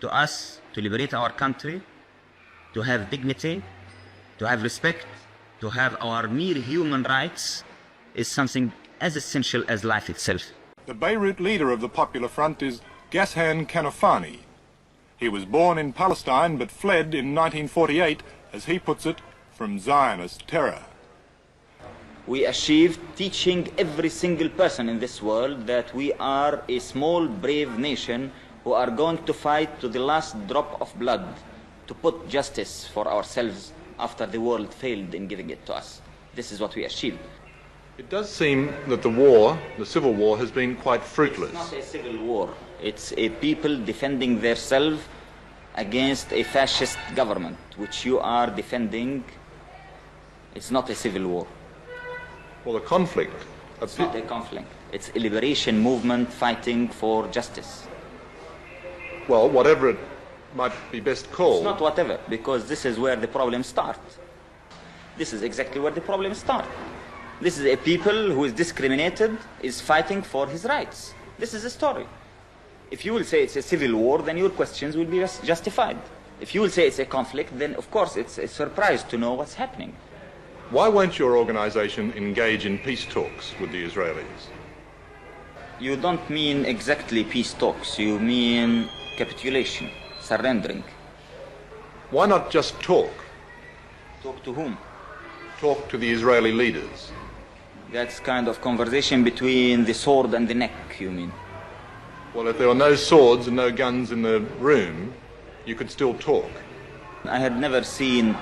to us to liberate our country, to have dignity, to have respect, to have our mere human rights is something as essential as life itself. The Beirut leader of the Popular Front is Ghassan Kanafani. He was born in Palestine but fled in 1948, as he puts it, from Zionist terror. We achieved teaching every single person in this world that we are a small, brave nation who are going to fight to the last drop of blood to put justice for ourselves after the world failed in giving it to us. This is what we achieved. It does seem that the war, the civil war, has been quite fruitless. It's not a civil war. It's a people defending themselves against a fascist government, which you are defending. It's not a civil war. Well, the conflict... It's not a conflict. It's a liberation movement fighting for justice. Well, whatever it might be best called... It's not whatever, because this is where the problem starts. This is exactly where the problem starts. This is a people who is discriminated, is fighting for his rights. This is the story. If you will say it's a civil war, then your questions will be justified. If you will say it's a conflict, then of course it's a surprise to know what's happening. Why won't your organization engage in peace talks with the Israelis? You don't mean exactly peace talks, you mean capitulation, surrendering. Why not just talk? Talk to whom? Talk to the Israeli leaders. That's kind of conversation between the sword and the neck, you mean? Well, if there were no swords and no guns in the room, you could still talk. I had never seen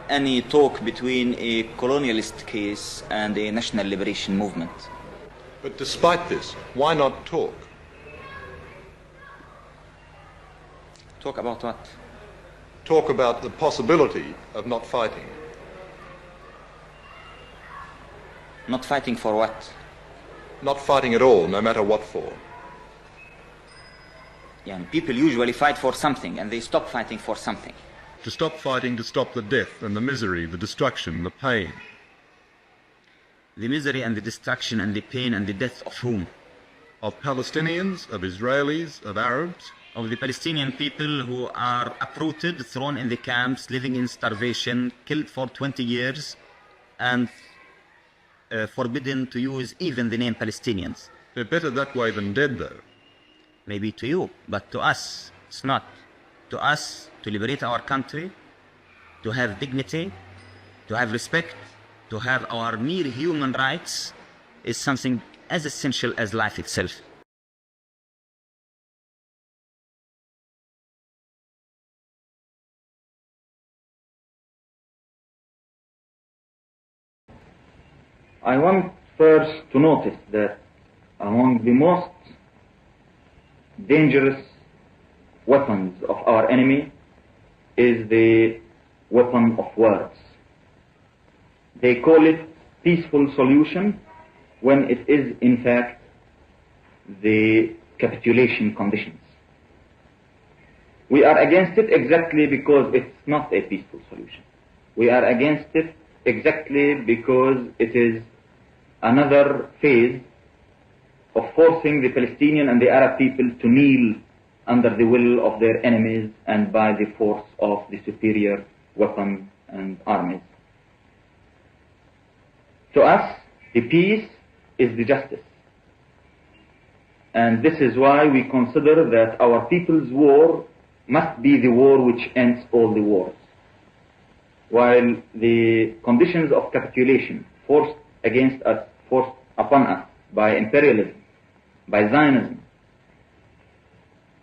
any talk between a colonialist case and a national liberation movement. But despite this, why not talk? Talk about what? Talk about the possibility of not fighting. Not fighting for what? Not fighting at all, no matter what for. Yeah, people usually fight for something and they stop fighting for something. To stop fighting, to stop the death and the misery, the destruction, the pain. The misery and the destruction and the pain and the death of whom? Of Palestinians, of Israelis, of Arabs. Of the Palestinian people who are uprooted, thrown in the camps, living in starvation, killed for 20 years, and forbidden to use even the name Palestinians. They're better that way than dead, though. Maybe to you, but to us, it's not. To us, to liberate our country, to have dignity, to have respect, to have our mere human rights is something as essential as life itself. I want first to notice that among the most dangerous weapons of our enemy is the weapon of words. They call it peaceful solution when it is in fact the capitulation conditions. We are against it exactly because it's not a peaceful solution. We are against it exactly because it is another phase of forcing the Palestinian and the Arab people to kneel under the will of their enemies and by the force of the superior weapons and armies. To us, the peace is the justice. And this is why we consider that our people's war must be the war which ends all the wars. While the conditions of capitulation forced against us, forced upon us by imperialism, by Zionism,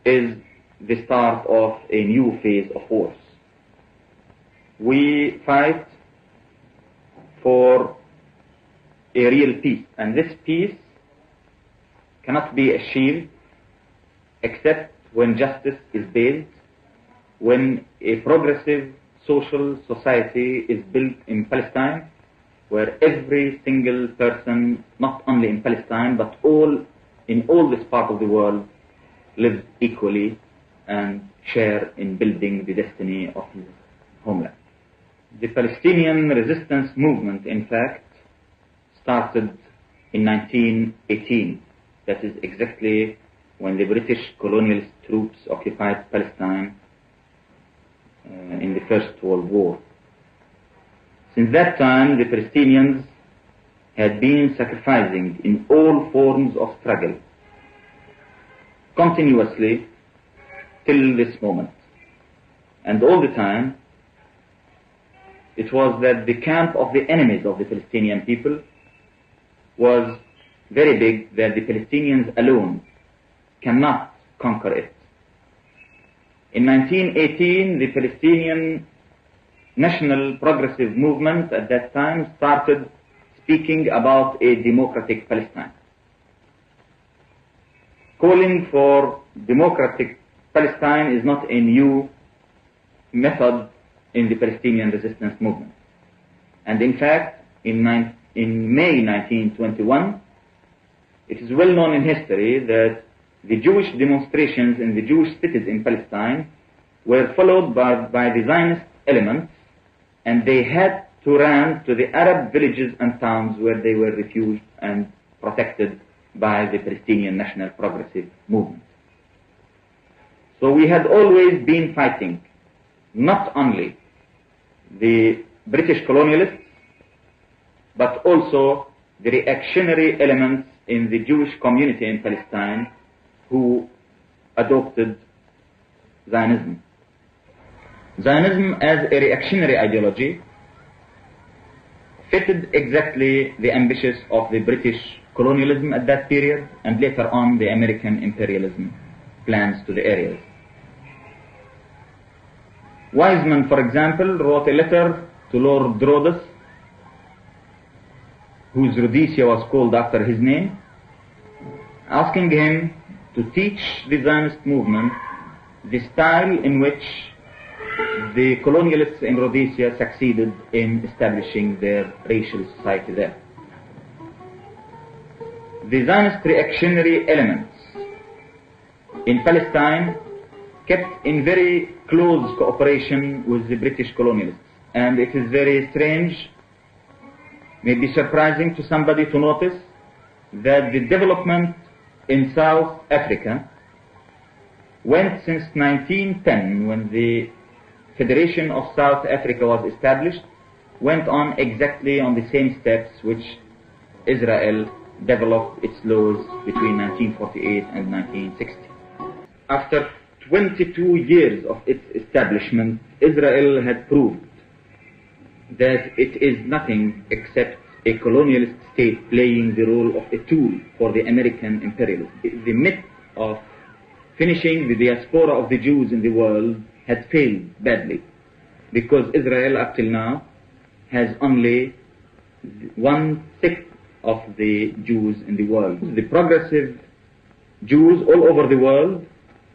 is the start of a new phase of wars. We fight for a real peace, and this peace cannot be achieved except when justice is based, when a progressive social society is built in Palestine, where every single person, not only in Palestine, but in all this part of the world, lives equally and share in building the destiny of his homeland. The Palestinian resistance movement, in fact, started in 1918. That is exactly when the British colonialist troops occupied Palestine in the First World War. Since that time, the Palestinians had been sacrificing in all forms of struggle, continuously till this moment. And all the time, it was that the camp of the enemies of the Palestinian people was very big, that the Palestinians alone cannot conquer it. In 1918, the Palestinian National Progressive Movement at that time started speaking about a democratic Palestine, calling for democratic Palestine is not a new method in the Palestinian resistance movement. And in fact, in May 1921, it is well known in history that the Jewish demonstrations in the Jewish cities in Palestine were followed by the Zionist elements, and they had to run to the Arab villages and towns where they were refuged and protected by the Palestinian National Progressive Movement. So we had always been fighting not only the British colonialists, but also the reactionary elements in the Jewish community in Palestine who adopted Zionism. Zionism as a reactionary ideology fitted exactly the ambitions of the British colonialism at that period, and later on the American imperialism plans to the areas. Wiseman, for example, wrote a letter to Lord Rhodes, whose Rhodesia was called after his name, asking him to teach the Zionist movement the style in which the colonialists in Rhodesia succeeded in establishing their racial society there. The Zionist reactionary elements in Palestine kept in very close cooperation with the British colonialists. And it is very strange, maybe surprising to somebody to notice that the development in South Africa went since 1910, when the Federation of South Africa was established, went on exactly on the same steps which Israel developed its laws between 1948 and 1960. After 22 years of its establishment, Israel had proved that it is nothing except a colonialist state playing the role of a tool for the American imperialism. The myth of finishing the diaspora of the Jews in the world had failed badly, because Israel up till now has only 1/6 of the Jews in the world. The progressive Jews all over the world,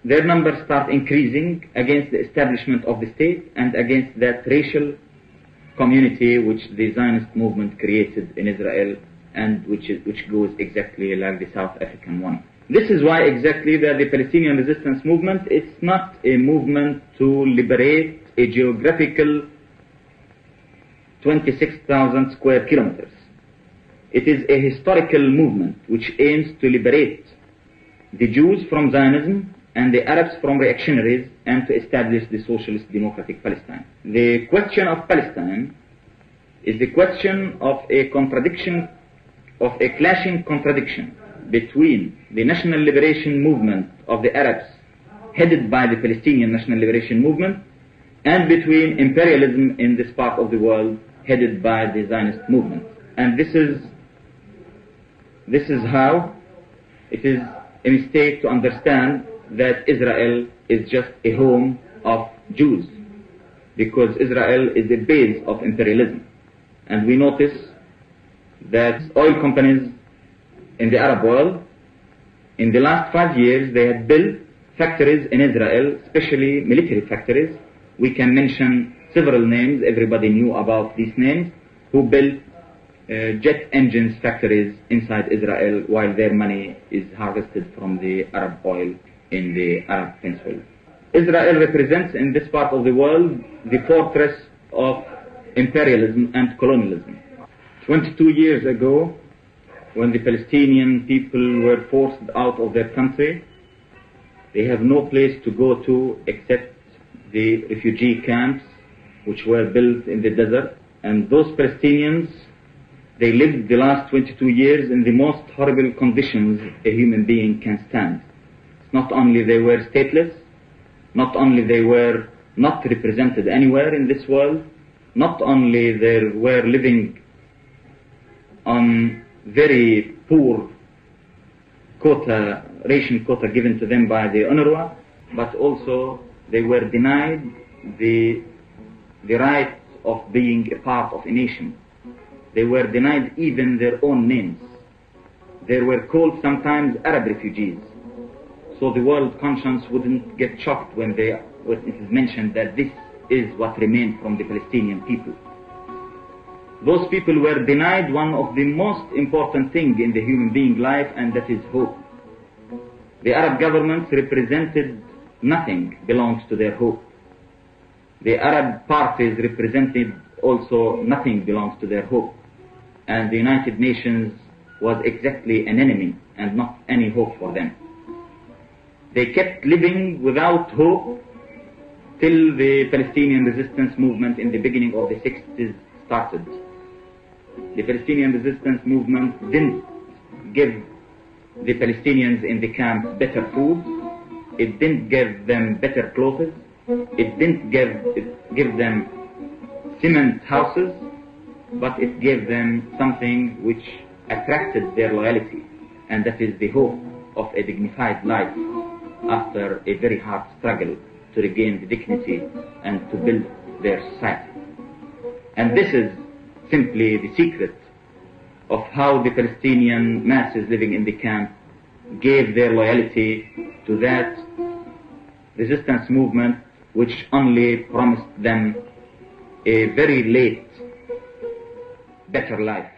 their numbers start increasing against the establishment of the state and against that racial community which the Zionist movement created in Israel, and which goes exactly like the South African one. This is why exactly that the Palestinian resistance movement is not a movement to liberate a geographical 26,000 square kilometers. It is a historical movement which aims to liberate the Jews from Zionism and the Arabs from reactionaries, and to establish the socialist democratic Palestine. The question of Palestine is the question of a contradiction, of a clashing contradiction between the national liberation movement of the Arabs, headed by the Palestinian National Liberation Movement, and between imperialism in this part of the world, headed by the Zionist movement. And this is how it is a mistake to understand that Israel is just a home of Jews, because Israel is the base of imperialism. And we notice that oil companies in the Arab world, in the last 5 years, they have built factories in Israel, especially military factories. We can mention several names, everybody knew about these names, who built jet engines factories inside Israel, while their money is harvested from the Arab oil in the Arab Peninsula. Israel represents in this part of the world the fortress of imperialism and colonialism. 22 years ago, when the Palestinian people were forced out of their country, They have no place to go to except the refugee camps which were built in the desert. And those Palestinians, they lived the last 22 years in the most horrible conditions a human being can stand. Not only they were stateless, not only they were not represented anywhere in this world, not only they were living on very poor ration quota given to them by the UNRWA, but also they were denied the right of being a part of a nation. They were denied even their own names. They were called sometimes Arab refugees. So the world conscience wouldn't get shocked when it is mentioned that this is what remained from the Palestinian people. Those people were denied one of the most important things in the human being life, and that is hope. The Arab governments represented nothing belongs to their hope. The Arab parties represented also nothing belongs to their hope. And the United Nations was exactly an enemy and not any hope for them. They kept living without hope till the Palestinian resistance movement in the beginning of the 60s started. The Palestinian resistance movement didn't give the Palestinians in the camps better food, it didn't give them better clothes, it didn't give them cement houses, but it gave them something which attracted their loyalty, and that is the hope of a dignified life after a very hard struggle to regain the dignity and to build their society. And this is simply the secret of how the Palestinian masses living in the camp gave their loyalty to that resistance movement which only promised them a very late better life.